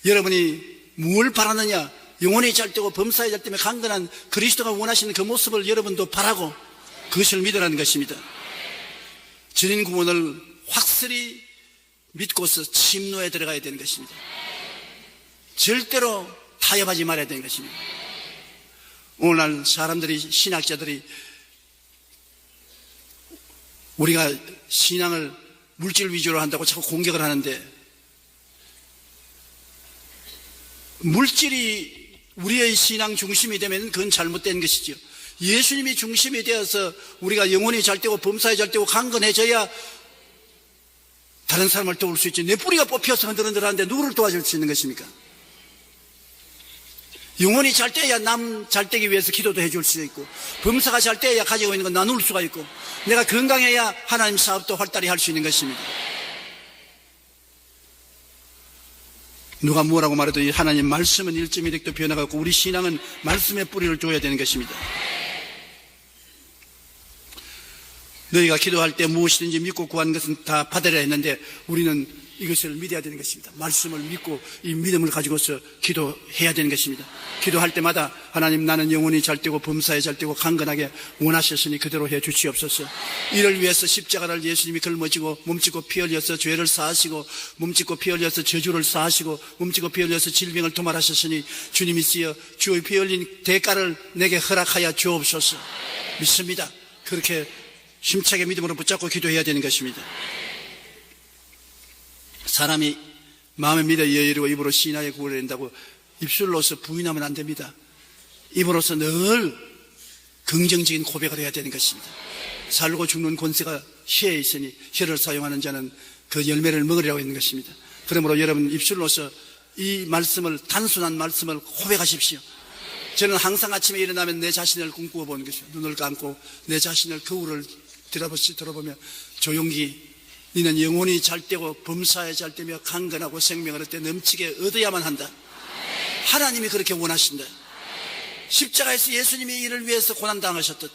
여러분이 뭘 바라느냐? 영혼이 잘되고 범사에 잘되며 강건한 그리스도가 원하시는 그 모습을 여러분도 바라고 그것을 믿으라는 것입니다. 전인 구원을 확실히 믿고서 침노에 들어가야 되는 것입니다. 절대로 타협하지 말아야 되는 것입니다. 오늘날 사람들이, 신학자들이 우리가 신앙을 물질 위주로 한다고 자꾸 공격을 하는데, 물질이 우리의 신앙 중심이 되면 그건 잘못된 것이죠. 예수님이 중심이 되어서 우리가 영혼이 잘되고 범사에 잘되고 강건해져야 다른 사람을 도울 수 있지. 내 뿌리가 뽑혀서 흔들흔들하는데 누구를 도와줄 수 있는 것입니까? 영혼이 잘돼야 남 잘되기 위해서 기도도 해줄 수 있고, 범사가 잘돼야 가지고 있는 건 나눌 수가 있고, 내가 건강해야 하나님 사업도 활달히 할 수 있는 것입니다. 누가 뭐라고 말해도 이 하나님 말씀은 1.1획도 변화가고 우리 신앙은 말씀의 뿌리를 줘야 되는 것입니다. 너희가 기도할 때 무엇이든지 믿고 구하는 것은 다 받으려 했는데, 우리는 이것을 믿어야 되는 것입니다. 말씀을 믿고 이 믿음을 가지고서 기도해야 되는 것입니다. 기도할 때마다 하나님, 나는 영혼이 잘되고 범사에 잘되고 강건하게 원하셨으니 그대로 해 주시옵소서. 이를 위해서 십자가를 예수님이 걸머지고 몸짓고 피 흘려서 죄를 사하시고, 몸짓고 피 흘려서 저주를 사하시고, 몸짓고 피 흘려서 질병을 도말하셨으니 주님이시여 주의 피 흘린 대가를 내게 허락하여 주옵소서. 믿습니다. 그렇게 힘차게 믿음으로 붙잡고 기도해야 되는 것입니다. 사람이 마음에 믿어 예의로 입으로 신하에 구원을 낸다고 입술로서 부인하면 안 됩니다. 입으로서 늘 긍정적인 고백을 해야 되는 것입니다. 살고 죽는 권세가 혀에 있으니 혀를 사용하는 자는 그 열매를 먹으리라고 했는 것입니다. 그러므로 여러분 입술로서 이 말씀을, 단순한 말씀을 고백하십시오. 저는 항상 아침에 일어나면 내 자신을 꿈꾸어 보는 것이죠. 눈을 감고 내 자신을 거울을 들어보며 조용히, 너는 영혼이 잘되고 범사에 잘되며 강건하고 생명을 얻되 넘치게 얻어야만 한다. 하나님이 그렇게 원하신다. 십자가에서 예수님이 이를 위해서 고난당하셨다.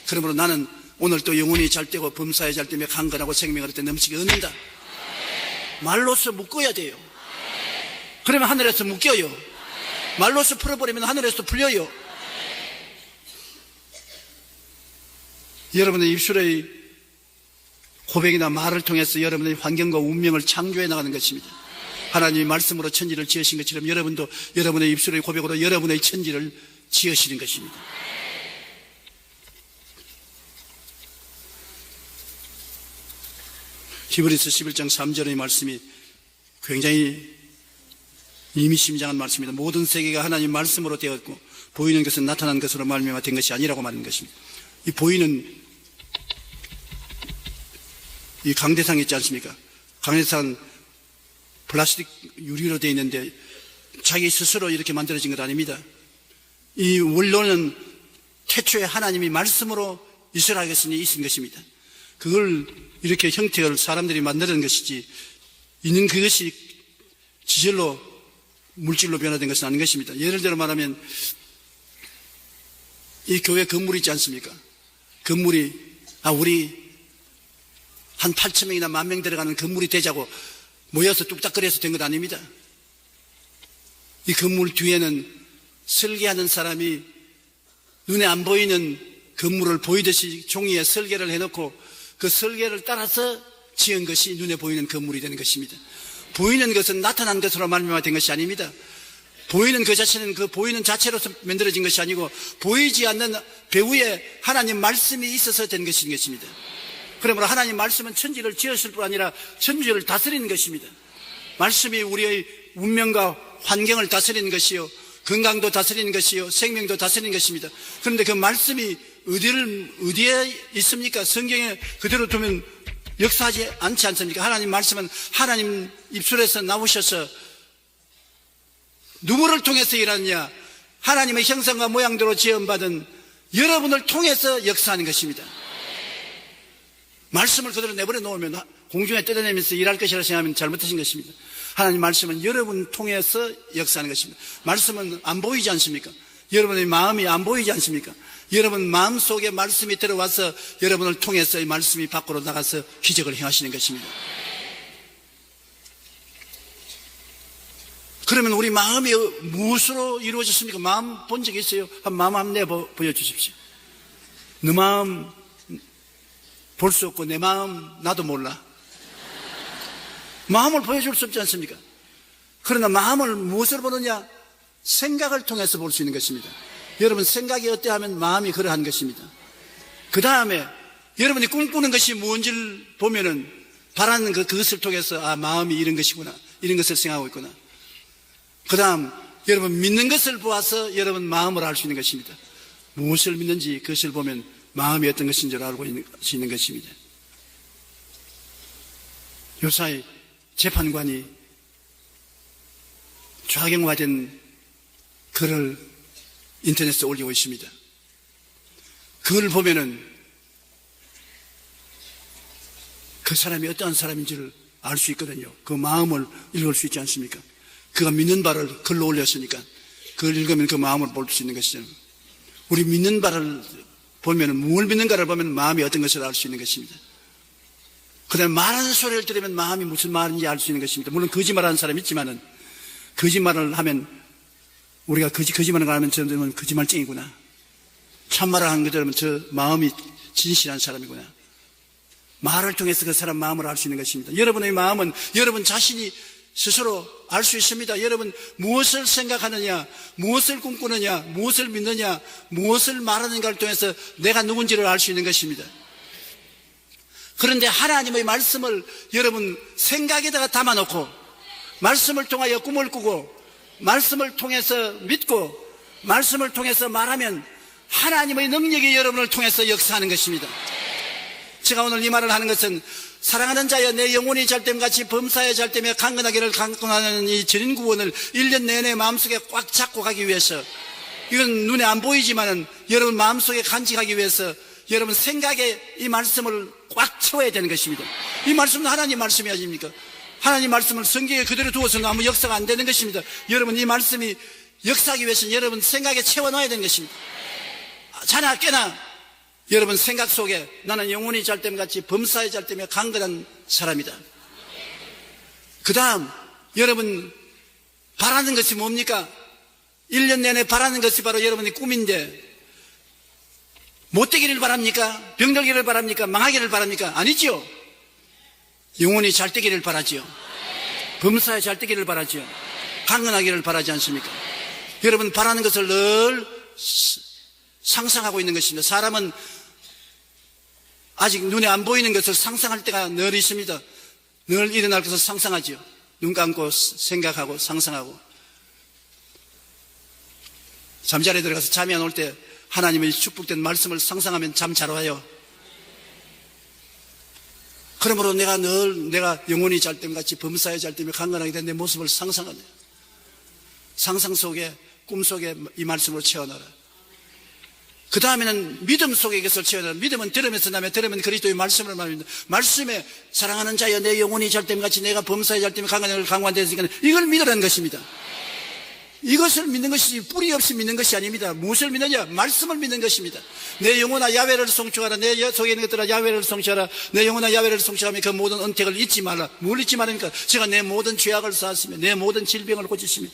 그러므로 나는 오늘 또 영혼이 잘되고 범사에 잘되며 강건하고 생명을 얻되 넘치게 얻는다. 말로서 묶어야 돼요. 그러면 하늘에서 묶여요. 말로서 풀어버리면 하늘에서 풀려요. 여러분의 입술의 고백이나 말을 통해서 여러분의 환경과 운명을 창조해 나가는 것입니다. 하나님이 말씀으로 천지를 지으신 것처럼 여러분도 여러분의 입술의 고백으로 여러분의 천지를 지으시는 것입니다. 히브리서 11장 3절의 말씀이 굉장히 의미심장한 말씀입니다. 모든 세계가 하나님 말씀으로 되었고 보이는 것은 나타난 것으로 말미암아 된 것이 아니라고 말하는 것입니다. 이 보이는 이 강대상 있지 않습니까? 강대상 플라스틱 유리로 되어 있는데 자기 스스로 이렇게 만들어진 것 아닙니다. 이 원로는 태초에 하나님이 말씀으로 이스라엘 백성이 있은 것입니다. 그걸 이렇게 형태를 사람들이 만드는 것이지, 있는 그것이 지절로 물질로 변화된 것은 아닌 것입니다. 예를 들어 말하면 이 교회 건물이 있지 않습니까? 건물이 우리 한 8,000명이나 10,000명 들어가는 건물이 되자고 모여서 뚝딱거려서 된 것 아닙니다. 이 건물 뒤에는 설계하는 사람이 눈에 안 보이는 건물을 보이듯이 종이에 설계를 해놓고 그 설계를 따라서 지은 것이 눈에 보이는 건물이 되는 것입니다. 보이는 것은 나타난 것으로 말미암아 것이 아닙니다. 보이는 그 자체는 그 보이는 자체로서 만들어진 것이 아니고 보이지 않는 배후에 하나님 말씀이 있어서 된 것인 것입니다. 그러므로 하나님 말씀은 천지를 지었을 뿐 아니라 천지를 다스리는 것입니다. 말씀이 우리의 운명과 환경을 다스리는 것이요, 건강도 다스리는 것이요, 생명도 다스리는 것입니다. 그런데 그 말씀이 어디에 있습니까? 성경에 그대로 두면 역사하지 않지 않습니까? 하나님 말씀은 하나님 입술에서 나오셔서 누구를 통해서 일하느냐? 하나님의 형상과 모양대로 지음받은 여러분을 통해서 역사하는 것입니다. 말씀을 그대로 내버려 놓으면 공중에 뜯어내면서 일할 것이라 생각하면 잘못하신 것입니다. 하나님 말씀은 여러분 통해서 역사하는 것입니다. 말씀은 안 보이지 않습니까? 여러분의 마음이 안 보이지 않습니까? 여러분 마음 속에 말씀이 들어와서 여러분을 통해서 이 말씀이 밖으로 나가서 기적을 행하시는 것입니다. 그러면 우리 마음이 무엇으로 이루어졌습니까? 마음 본 적 있어요? 마음 한번 보여주십시오. 내 마음 볼 수 없고 내 마음 나도 몰라. 마음을 보여줄 수 없지 않습니까? 그러나 마음을 무엇으로 보느냐? 생각을 통해서 볼 수 있는 것입니다. 여러분 생각이 어때하면 마음이 그러한 것입니다. 그 다음에 여러분이 꿈꾸는 것이 뭔지를 보면은 바라는 그것을 통해서 마음이 이런 것이구나, 이런 것을 생각하고 있구나. 그 다음 여러분 믿는 것을 보아서 여러분 마음을 알 수 있는 것입니다. 무엇을 믿는지 그것을 보면 마음이 어떤 것인 줄 알고 수 있는 것입니다. 요사이 재판관이 좌경화된 글을 인터넷에 올리고 있습니다. 그걸 보면은 그 사람이 어떠한 사람인지를 알 수 있거든요. 그 마음을 읽을 수 있지 않습니까? 그가 믿는 바를 글로 올렸으니까 그걸 읽으면 그 마음을 볼 수 있는 것이잖아요. 우리 믿는 바를 보면은, 뭘 믿는가를 보면 마음이 어떤 것을 알 수 있는 것입니다. 그 다음에 말하는 소리를 들으면 마음이 무슨 말인지 알 수 있는 것입니다. 물론 거짓말하는 사람이 있지만은, 거짓말을 하면, 우리가 거짓말을 하면 저는 거짓말쟁이구나. 참말을 하는 거 들으면 저 마음이 진실한 사람이구나. 말을 통해서 그 사람 마음을 알 수 있는 것입니다. 여러분의 마음은 여러분 자신이 스스로 알 수 있습니다. 여러분 무엇을 생각하느냐, 무엇을 꿈꾸느냐, 무엇을 믿느냐, 무엇을 말하는가를 통해서 내가 누군지를 알 수 있는 것입니다. 그런데 하나님의 말씀을 여러분 생각에다가 담아놓고 말씀을 통하여 꿈을 꾸고 말씀을 통해서 믿고 말씀을 통해서 말하면 하나님의 능력이 여러분을 통해서 역사하는 것입니다. 제가 오늘 이 말을 하는 것은 사랑하는 자여 내 영혼이 잘됨같이 범사에 잘되며 강건하기를 강건하는 이 전인 구원을 1년 내내 마음속에 꽉 잡고 가기 위해서, 이건 눈에 안 보이지만은 여러분 마음속에 간직하기 위해서 여러분 생각에 이 말씀을 꽉 채워야 되는 것입니다. 이 말씀은 하나님 말씀이 아닙니까? 하나님 말씀을 성경에 그대로 두어서는 아무 역사가 안 되는 것입니다. 여러분 이 말씀이 역사하기 위해서는 여러분 생각에 채워놔야 되는 것입니다. 자나 깨나 여러분 생각 속에 나는 영혼이 잘됨같이 범사에 잘되며 강건한 사람이다. 그 다음 여러분 바라는 것이 뭡니까? 1년 내내 바라는 것이 바로 여러분의 꿈인데, 못되기를 바랍니까? 병들기를 바랍니까? 망하기를 바랍니까? 아니죠. 영혼이 잘되기를 바라지요. 범사에 잘되기를 바라지요. 강건하기를 바라지 않습니까? 여러분 바라는 것을 늘 상상하고 있는 것입니다. 사람은 아직 눈에 안 보이는 것을 상상할 때가 늘 있습니다. 늘 일어날 것을 상상하지요. 눈 감고 생각하고 상상하고. 잠자리에 들어가서 잠이 안 올 때 하나님의 축복된 말씀을 상상하면 잠 잘 와요. 그러므로 내가 영혼이 잘됨같이 범사에 잘되며 강건하게 된 내 모습을 상상하네. 상상 속에, 꿈 속에 이 말씀으로 채워넣어라. 그 다음에는 믿음 속에 이것을 채워넣어라. 믿음은 들으면서 나면 들으면 그리스도의 말씀을 말합니다. 말씀에 사랑하는 자여 내 영혼이 잘됨 같이 내가 범사에 잘됨 강관되었으니까 이걸 믿으라는 것입니다. 이것을 믿는 것이 뿌리 없이 믿는 것이 아닙니다. 무엇을 믿느냐? 말씀을 믿는 것입니다. 내 영혼아 야훼를 송축하라. 내 속에 있는 것들아 야훼를 송축하라. 내 영혼아 야훼를 송축하며 그 모든 은택을 잊지 말라. 뭘 잊지 말입니까? 제가 내 모든 죄악을 사하시며 내 모든 질병을 고치시며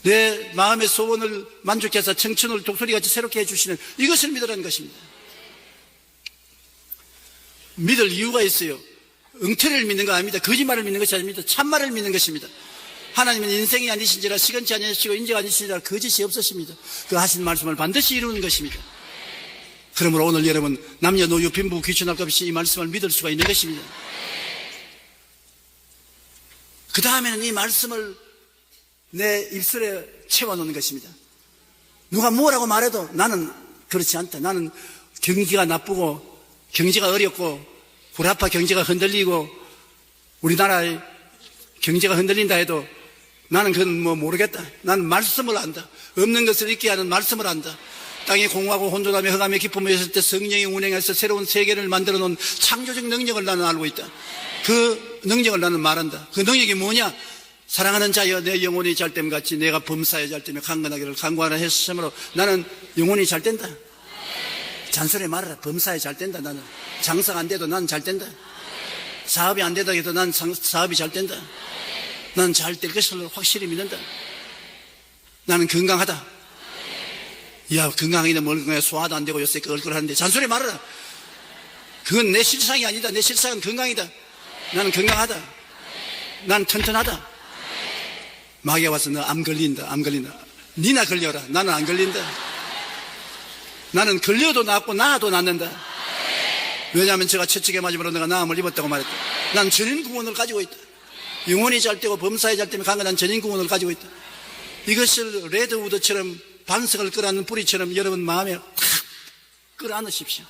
내 마음의 소원을 만족해서 청춘을 독수리같이 새롭게 해주시는 이것을 믿으라는 것입니다. 믿을 이유가 있어요. 엉터리를 믿는 거 아닙니다. 거짓말을 믿는 것이 아닙니다. 참말을 믿는 것입니다. 하나님은 인생이 아니신지라 시건치 아니시고 인재가 아니신지라 거짓이 없으십니다. 그 하신 말씀을 반드시 이루는 것입니다. 그러므로 오늘 여러분 남녀노유 빈부 귀천할 것 없이 이 말씀을 믿을 수가 있는 것입니다. 그 다음에는 이 말씀을 내 입술에 채워놓는 것입니다. 누가 뭐라고 말해도 나는 그렇지 않다. 나는 경기가 나쁘고 경제가 어렵고 구라파 경제가 흔들리고 우리나라의 경제가 흔들린다 해도 나는 그건 모르겠다. 나는 말씀을 안다. 없는 것을 있게 하는 말씀을 안다. 땅이 공허하고 혼돈하며 흑암의 기쁨을 했을 때 성령이 운행해서 새로운 세계를 만들어 놓은 창조적 능력을 나는 알고 있다. 그 능력을 나는 말한다. 그 능력이 뭐냐? 사랑하는 자여 내 영혼이 잘됨 같이 내가 범사에 잘되며 강건하기를 강구하라 했으므로 나는 영혼이 잘된다. 잔소리 말아라. 범사에 잘된다. 나는 장사가 안 돼도 나는 잘된다. 사업이 안 되다 해도 난 사업이 잘된다. 나는 잘 될 것을 확실히 믿는다. 나는 건강하다. 야, 건강하기는 뭘 건강해. 소화도 안 되고 요새 껄껄하는데 잔소리 말아라. 그건 내 실상이 아니다. 내 실상은 건강이다. 나는 건강하다. 나는 튼튼하다. 마귀가 와서 너 암 걸린다. 암 걸린다. 니나 걸려라. 나는 안 걸린다. 나는 걸려도 낫고 나아도 낫는다. 왜냐하면 제가 채찍에 맞음으로 내가 나음을 입었다고 말했다. 난 전인 구원을 가지고 있다. 영혼이 잘되고 범사에 잘되면 강건한 전인 구원을 가지고 있다. 이것을 레드우드처럼 반석을 끌어안는 뿌리처럼 여러분 마음에 탁 끌어안으십시오.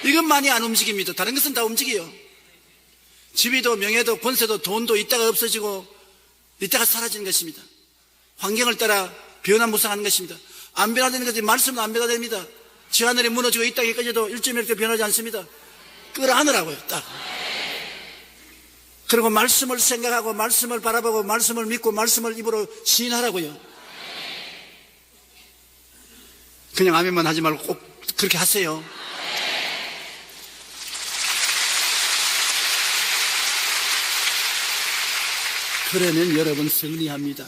이것만이 안 움직입니다. 다른 것은 다 움직여요. 지위도 명예도 권세도 돈도 있다가 없어지고 있다가 사라지는 것입니다. 환경을 따라 변화무쌍하는 것입니다. 안 변화되는 것이 말씀은 안 변화됩니다. 저 하늘이 무너지고 이 땅이 꺼져도 1.1도 변하지 않습니다. 끌어안으라고요. 딱. 그리고 말씀을 생각하고 말씀을 바라보고 말씀을 믿고 말씀을 입으로 시인하라고요. 그냥 아멘만 하지 말고 꼭 그렇게 하세요. 그러면 여러분 승리합니다.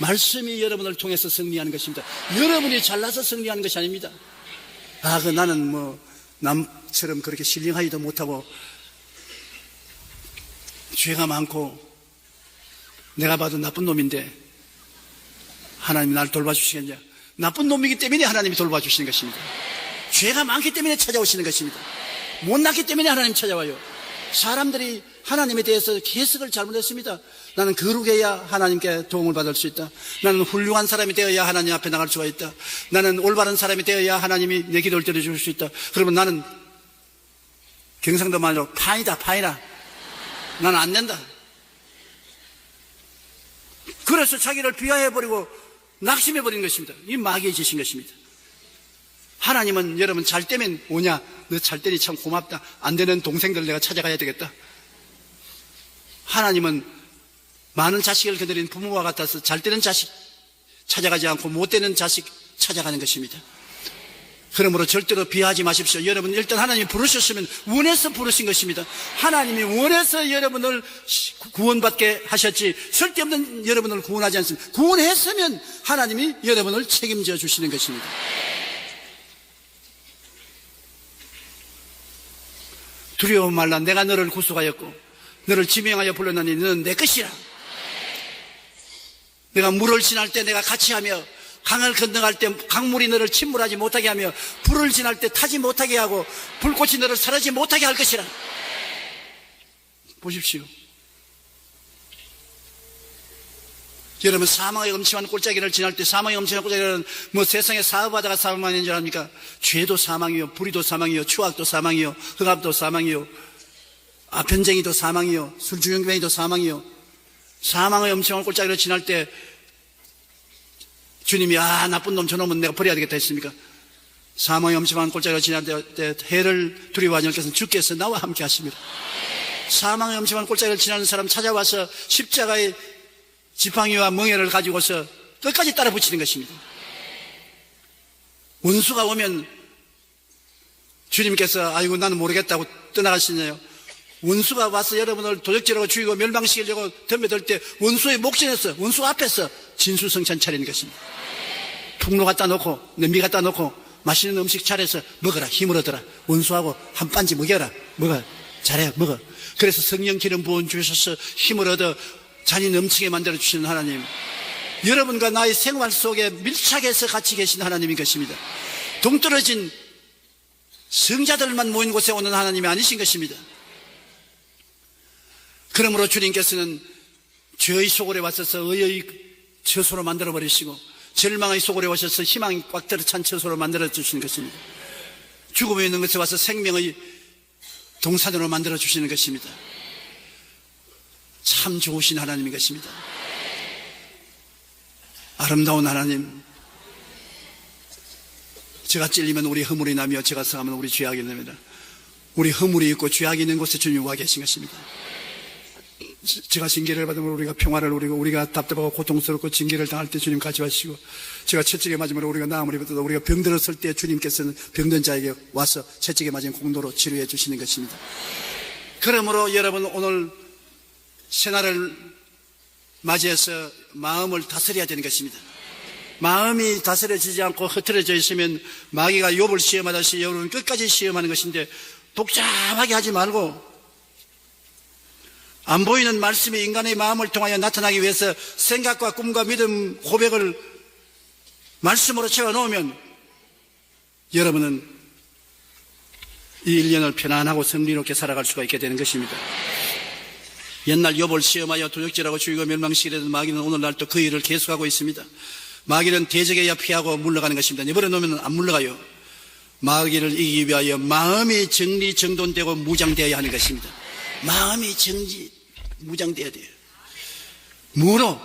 말씀이 여러분을 통해서 승리하는 것입니다. 여러분이 잘나서 승리하는 것이 아닙니다. 나는 남처럼 그렇게 신령하지도 못하고 죄가 많고 내가 봐도 나쁜 놈인데 하나님이 나를 돌봐주시겠냐? 나쁜 놈이기 때문에 하나님이 돌봐주시는 것입니다. 죄가 많기 때문에 찾아오시는 것입니다. 못났기 때문에 하나님 찾아와요. 사람들이 하나님에 대해서 해석을 잘못했습니다. 나는 거룩해야 하나님께 도움을 받을 수 있다. 나는 훌륭한 사람이 되어야 하나님 앞에 나갈 수가 있다. 나는 올바른 사람이 되어야 하나님이 내 기도를 들어줄 수 있다. 그러면 나는 경상도 말로 파이다. 나는 안 된다. 그래서 자기를 비하해버리고 낙심해버린 것입니다. 이 마귀의 짓인 것입니다. 하나님은 여러분 잘 되면 뭐냐? 너 잘 되니 참 고맙다. 안 되는 동생들 내가 찾아가야 되겠다. 하나님은 많은 자식을 거느린 부모와 같아서 잘 되는 자식 찾아가지 않고 못 되는 자식 찾아가는 것입니다. 그러므로 절대로 비하하지 마십시오. 여러분 일단 하나님이 부르셨으면 원해서 부르신 것입니다. 하나님이 원해서 여러분을 구원받게 하셨지 쓸데없는 여러분을 구원하지 않습니다. 구원했으면 하나님이 여러분을 책임져 주시는 것입니다. 두려워 말라. 내가 너를 구속하였고 너를 지명하여 불렀나니 너는 내 것이라. 내가 물을 지날 때 내가 같이 하며 강을 건너갈 때 강물이 너를 침몰하지 못하게 하며 불을 지날 때 타지 못하게 하고 불꽃이 너를 사라지지 못하게 할 것이라. 보십시오. 여러분 사망의 엄침한 골짜기를 지날 때 사망의 엄침한 골짜기는 세상에 사업하다가 사망하는 줄 압니까? 죄도 사망이요, 불의도 사망이요, 추악도 사망이요, 흑암도 사망이요, 아편쟁이도 사망이요, 술주정뱅이도 사망이요. 사망의 엄청한 골짜기를 지날 때 주님이 나쁜 놈 저놈은 내가 버려야 되겠다 했습니까? 사망의 엄청한 골짜기를 지날 때 해를 두려워하는 것은 주께서 나와 함께 하십니다. 사망의 엄청한 골짜기를 지나는 사람 찾아와서 십자가의 지팡이와 멍에를 가지고서 끝까지 따라 붙이는 것입니다. 원수가 오면 주님께서 아이고 나는 모르겠다고 떠나가시네요. 원수가 와서 여러분을 도적질하고 죽이고 멸망시키려고 덤벼들 때 원수의 목전에서 원수 앞에서 진수성찬 차리는 것입니다. 풍로 갖다 놓고 냄비 갖다 놓고 맛있는 음식 차려서 먹어라. 힘을 얻어라. 원수하고 한 반지 먹여라. 먹어. 잘해. 먹어. 그래서 성령 기름 부은 주셔서 힘을 얻어 잔이 넘치게 만들어주시는 하나님, 여러분과 나의 생활 속에 밀착해서 같이 계신 하나님인 것입니다. 동떨어진 성자들만 모인 곳에 오는 하나님이 아니신 것입니다. 그러므로 주님께서는 죄의 소굴에 와서서 의의 처소로 만들어버리시고 절망의 소굴에 오셔서 희망이 꽉 들어찬 처소로 만들어주시는 것입니다. 죽음에 있는 곳에 와서 생명의 동산으로 만들어주시는 것입니다. 참 좋으신 하나님인 것입니다. 아름다운 하나님, 제가 찔리면 우리 허물이 나며 제가 상하면 우리 죄악이 납니다. 우리 허물이 있고 죄악이 있는 곳에 주님이 와 계신 것입니다. 제가 징계를 받으면 우리가 평화를 누리고 우리가 답답하고 고통스럽고 징계를 당할 때 주님 같이 하시고 제가 채찍에 맞으면 우리가 나음을 입어도 우리가 병들었을 때 주님께서는 병든 자에게 와서 채찍에 맞은 공도로 치료해 주시는 것입니다. 그러므로 여러분 오늘 새날을 맞이해서 마음을 다스려야 되는 것입니다. 마음이 다스려지지 않고 흐트러져 있으면 마귀가 욥을 시험하듯이 여러분 끝까지 시험하는 것인데 복잡하게 하지 말고 안 보이는 말씀이 인간의 마음을 통하여 나타나기 위해서 생각과 꿈과 믿음, 고백을 말씀으로 채워놓으면 여러분은 이 1년을 편안하고 승리롭게 살아갈 수가 있게 되는 것입니다. 옛날 욥을 시험하여 도적질하고 죽이고 멸망시키려던 마귀는 오늘날 또 그 일을 계속하고 있습니다. 마귀는 대적해야 피하고 물러가는 것입니다. 내버려 놓으면 안 물러가요. 마귀를 이기기 위하여 마음이 정리정돈되고 무장되어야 하는 것입니다. 마음이 무장되어야 돼요. 뭐로?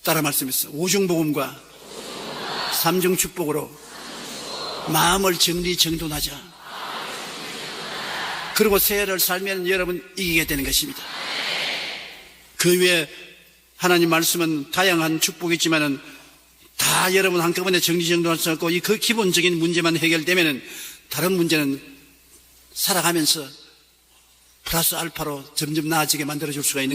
따라 말씀했어. 오중복음과 삼중축복으로 마음을 정리정돈하자. 그리고 새해를 살면 여러분 이기게 되는 것입니다. 그 외에 하나님 말씀은 다양한 축복이 있지만은 다 여러분 한꺼번에 정리정돈할 수 없고 그 기본적인 문제만 해결되면은 다른 문제는 살아가면서 플러스 알파로 점점 나아지게 만들어줄 수가 있는